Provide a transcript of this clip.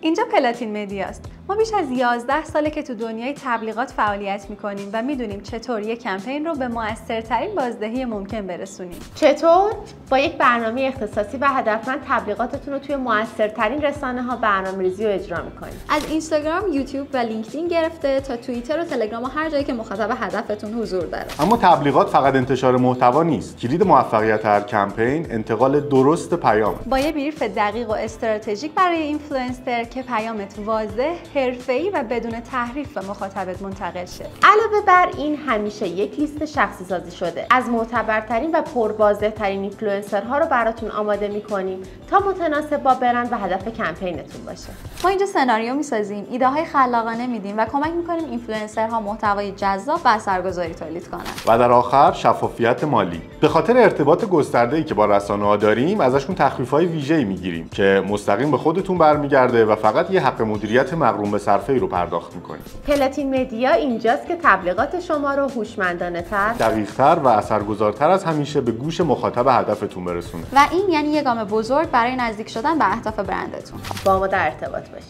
اینجا پلاتین مدیاست. ما بیش از 11 ساله که تو دنیای تبلیغات فعالیت میکنیم و میدونیم چطور یک کمپین رو به موثرترین بازدهی ممکن برسونیم. چطور؟ با یک برنامه اختصاصی و هدفمند تبلیغاتتون رو توی موثرترین رسانه‌ها برنامه‌ریزی و اجرا میکنیم. از اینستاگرام، یوتیوب و لینکدین گرفته تا توییتر و تلگرام و هر جایی که مخاطب هدفتون حضور داره. اما تبلیغات فقط انتشار محتوا نیست. کلید موفقیت هر کمپین انتقال درست پیامه. با یه بریف دقیق و استراتژیک برای اینفلوئنسر که پیامت واضح، حرفه‌ای و بدون تحریف به مخاطبت منتقل شه. علاوه بر این همیشه یک لیست شخصی سازی شده از معتبرترین و پربازده‌ترین اینفلوئنسرها رو براتون آماده می‌کنیم تا متناسب با برند و هدف کمپینتون باشه. ما اینجا سناریو می‌سازیم، ایده‌های خلاقانه میدیم و کمک می‌کنیم اینفلوئنسرها محتوای جذاب و اثرگذاری تولید کنند. و در آخر شفافیت مالی. به خاطر ارتباط گسترده‌ای که با رسانه‌ها داریم، ازشون تخفیف‌های ویژه‌ای می‌گیریم که مستقیم به خودتون برمیگرده و فقط یه حق مدیریت مغروم به صرفه‌ای رو پرداخت می‌کنیم. پلاتین مدیا اینجاست که تبلیغات شما رو هوشمندانه‌تر، دقیق‌تر و اثرگذارتر از همیشه به گوش مخاطب هدفتون برسونه. و این یعنی یه گام بزرگ برای نزدیک شدن به اهداف برندتون. با ما در ارتباط باشید.